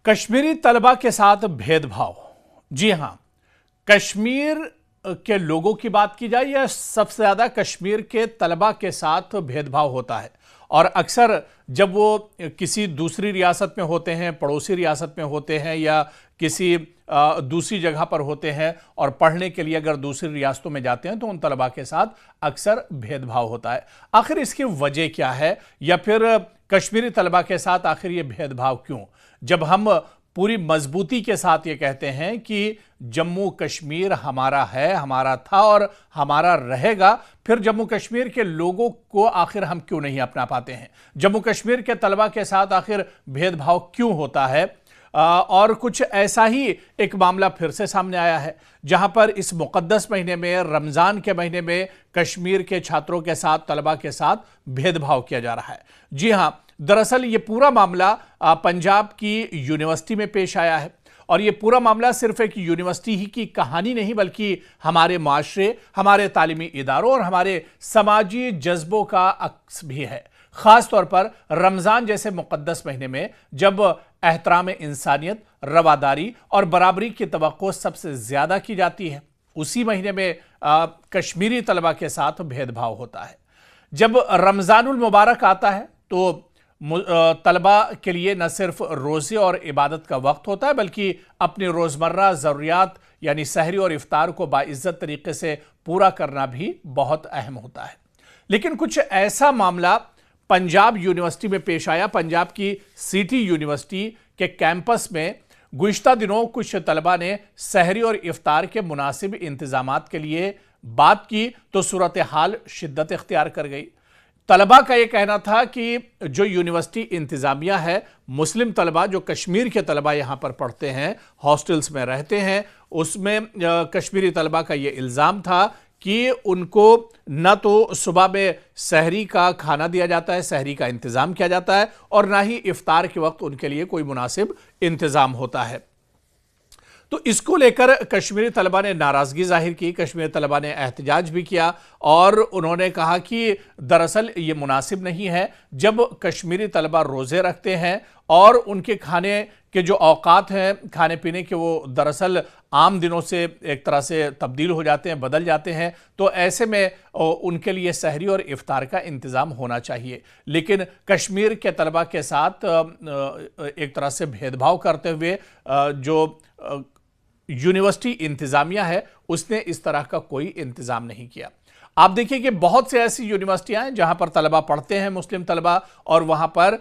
कश्मीरी तलबा के साथ भेदभाव। जी हां, कश्मीर के लोगों की बात की जाए या सबसे ज्यादा कश्मीर के तलबा के साथ भेदभाव होता है। और अक्सर जब वो किसी दूसरी रियासत में होते हैं, पड़ोसी रियासत में होते हैं या किसी दूसरी जगह पर होते हैं और पढ़ने के लिए अगर दूसरी रियासतों में जाते हैं तो उन तलबा के साथ अक्सर भेदभाव होता है। आखिर इसकी वजह क्या है, या फिर कश्मीरी तलबा के साथ आखिर ये भेदभाव क्यों? जब हम पूरी मजबूती के साथ ये कहते हैं कि जम्मू कश्मीर हमारा है, हमारा था और हमारा रहेगा, फिर जम्मू कश्मीर के लोगों को आखिर हम क्यों नहीं अपना पाते हैं? जम्मू कश्मीर के तलबा के साथ आखिर भेदभाव क्यों होता है? और कुछ ऐसा ही एक मामला फिर से सामने आया है, जहां पर इस मुकद्दस महीने में, रमजान के महीने में कश्मीर के छात्रों के साथ, तलबा के साथ भेदभाव किया जा रहा है। जी हां, दरअसल ये पूरा मामला पंजाब की यूनिवर्सिटी में पेश आया है। और ये पूरा मामला सिर्फ एक यूनिवर्सिटी ही की कहानी नहीं, बल्कि हमारे माशरे, हमारे तालीमी इदारों और हमारे समाजी जज्बों का अक्स भी है। खास तौर पर रमजान जैसे मुकद्दस महीने में, जब एहतराम इंसानियत, रवादारी और बराबरी की तवक्को सबसे ज्यादा की जाती है, उसी महीने में कश्मीरी तलबा के साथ भेदभाव होता है। जब रमजानुल मुबारक आता है तो तलबा के लिए न सिर्फ रोजे और इबादत का वक्त होता है, बल्कि अपनी रोजमर्रा जरूरियात यानी सहरी और इफ्तार को बाइज्जत तरीके से पूरा करना भी बहुत अहम होता है। लेकिन कुछ ऐसा मामला पंजाब यूनिवर्सिटी में पेश आया। पंजाब की सिटी यूनिवर्सिटी के कैंपस में गुज़िश्ता दिनों कुछ तलबा ने सहरी और इफ्तार के मुनासिब इंतजामात के लिए बात की तो सूरत हाल शिद्दत इख्तियार कर गई। तलबा का यह कहना था कि जो यूनिवर्सिटी इंतजामिया है, मुस्लिम तलबा, जो कश्मीर के तलबा यहाँ पर पढ़ते हैं, हॉस्टल्स में रहते हैं, उसमें कश्मीरी तलबा का यह इल्ज़ाम था कि उनको न तो सुबह में सहरी का खाना दिया जाता है, सहरी का इंतज़ाम किया जाता है, और ना ही इफ्तार के वक्त उनके लिए कोई मुनासिब इंतज़ाम होता है। तो इसको लेकर कश्मीरी तलबा ने नाराज़गी जाहिर की, कश्मीरी तलबा ने एहतजाज भी किया और उन्होंने कहा कि दरअसल ये मुनासिब नहीं है जब कश्मीरी तलबा रोज़े रखते हैं और उनके खाने के जो औकात हैं, खाने पीने के, वो दरअसल आम दिनों से एक तरह से तब्दील हो जाते हैं, बदल जाते हैं। तो ऐसे में उनके लिए सहरी और इफ्तार का इंतज़ाम होना चाहिए। लेकिन कश्मीर के तलबा के साथ एक तरह से भेदभाव करते हुए जो यूनिवर्सिटी इंतजामिया है, उसने इस तरह का कोई इंतजाम नहीं किया। आप देखिए कि बहुत से ऐसी यूनिवर्सिटियां हैं जहां पर तलबा पढ़ते हैं, मुस्लिम तलबा, और वहां पर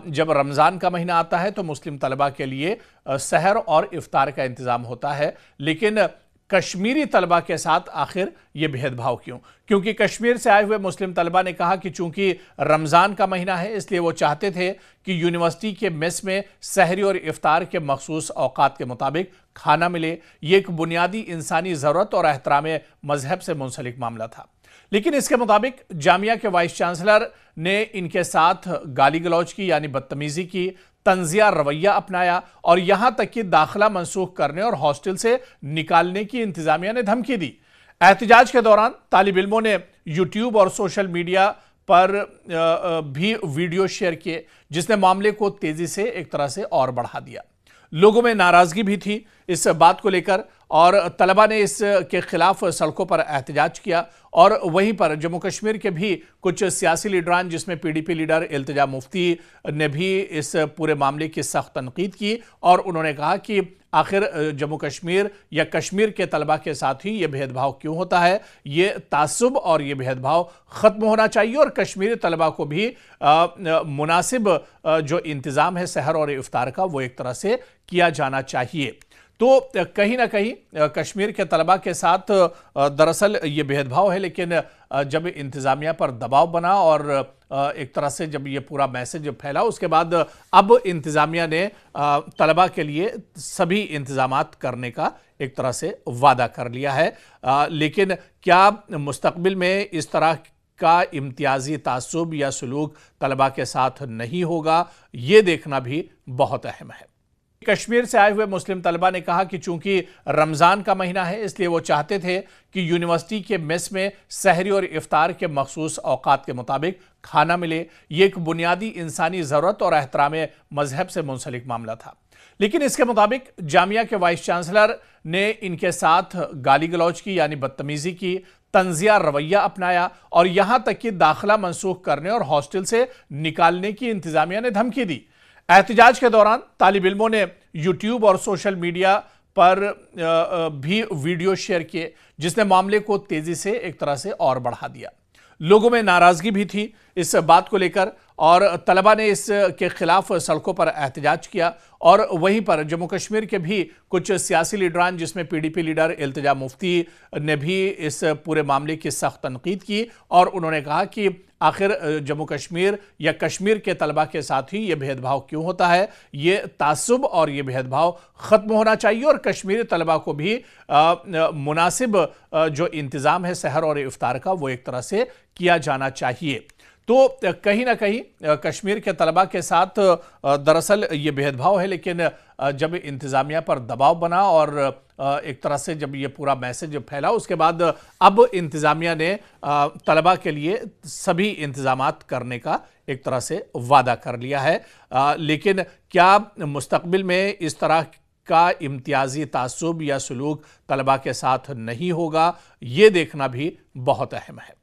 जब रमज़ान का महीना आता है तो मुस्लिम तलबा के लिए सहर और इफ्तार का इंतजाम होता है। लेकिन कश्मीरी तलबा के साथ आखिर ये भेदभाव क्यों? क्योंकि कश्मीर से आए हुए मुस्लिम तलबा ने कहा कि चूंकि रमज़ान का महीना है, इसलिए वो चाहते थे कि यूनिवर्सिटी के मेस में सहरी और इफ्तार के मखसूस औकात के मुताबिक खाना मिले। ये एक बुनियादी इंसानी ज़रूरत और एहतराम मजहब से मुंसलिक मामला था। लेकिन इसके मुताबिक जामिया के वाइस चांसलर ने इनके साथ गाली गलौज की, यानी बदतमीजी की, तंजिया रवैया अपनाया और यहां तक कि दाखिला मनसूख करने और हॉस्टल से निकालने की इंतजामिया ने धमकी दी। एहतजाज के दौरान तालिब इल्मों ने यूट्यूब और सोशल मीडिया पर भी वीडियो शेयर किए, जिसने मामले को तेजी से एक तरह से और बढ़ा दिया। लोगों में नाराजगी भी थी इस बात को लेकर और तलबा ने इसके खिलाफ सड़कों पर एहतजाज किया। और वहीं पर जम्मू कश्मीर के भी कुछ सियासी लीडरान, जिसमें पीडीपी लीडर इल्तिजा मुफ्ती ने भी इस पूरे मामले की सख्त तनकीद की और उन्होंने कहा कि आखिर जम्मू कश्मीर या कश्मीर के तलबा के साथ ही ये भेदभाव क्यों होता है? ये तासुब और ये भेदभाव ख़त्म होना चाहिए और कश्मीरी तलबा को भी मुनासिब जो इंतज़ाम है सहर और इफ्तार का, वो एक तरह से किया जाना चाहिए। तो कहीं ना कहीं कश्मीर के तलबा के साथ दरअसल ये भेदभाव है, लेकिन जब इंतज़ामिया पर दबाव बना और एक तरह से जब ये पूरा मैसेज फैला, उसके बाद अब इंतज़ामिया ने तलबा के लिए सभी इंतज़ामात करने का एक तरह से वादा कर लिया है। लेकिन क्या मुस्तक़बिल में इस तरह का इम्तियाजी तासुब या सलूक तलबा के साथ नहीं होगा, ये देखना भी बहुत अहम है। कश्मीर से आए हुए मुस्लिम तलबा ने कहा कि चूंकि रमज़ान का महीना है, इसलिए वो चाहते थे कि यूनिवर्सिटी के मेस में सहरी और इफ्तार के मखसूस औकात के मुताबिक खाना मिले। ये एक बुनियादी इंसानी ज़रूरत और एहतराम मजहब से मुंसलिक मामला था। लेकिन इसके मुताबिक जामिया के वाइस चांसलर ने इनके साथ गाली गलौज की, यानी बदतमीजी की, तंजिया रवैया अपनाया और यहां तक कि दाखिला मनसूख करने और हॉस्टल से निकालने की इंतजामिया ने धमकी दी। एहतजाज के दौरान तालिब इल्मों ने यूट्यूब और सोशल मीडिया पर भी वीडियो शेयर किए, जिसने मामले को तेजी से एक तरह से और बढ़ा दिया। लोगों में नाराजगी भी थी इस बात को लेकर और तलबा ने इसके खिलाफ सड़कों पर एहतजाज किया। और वहीं पर जम्मू कश्मीर के भी कुछ सियासी लीडरान, जिसमें पीडीपी लीडर इल्तिजा मुफ्ती ने भी इस पूरे मामले की सख्त तनकीद की और उन्होंने कहा कि आखिर जम्मू कश्मीर या कश्मीर के तलबा के साथ ही ये भेदभाव क्यों होता है। ये तासुब और ये भेदभाव ख़त्म होना चाहिए और कश्मीरी तलबा को भी मुनासिब जो इंतज़ाम है सहर और इफ्तार का, वो एक तरह से किया जाना चाहिए। तो कहीं ना कहीं कश्मीर के तलबा के साथ दरअसल ये भेदभाव है, लेकिन जब इंतज़ामिया पर दबाव बना और एक तरह से जब ये पूरा मैसेज फैला, उसके बाद अब इंतज़ामिया ने तलबा के लिए सभी इंतज़ामात करने का एक तरह से वादा कर लिया है। लेकिन क्या मुस्तक़बिल में इस तरह का इम्तियाजी तासुब या सलूक तलबा के साथ नहीं होगा, ये देखना भी बहुत अहम है।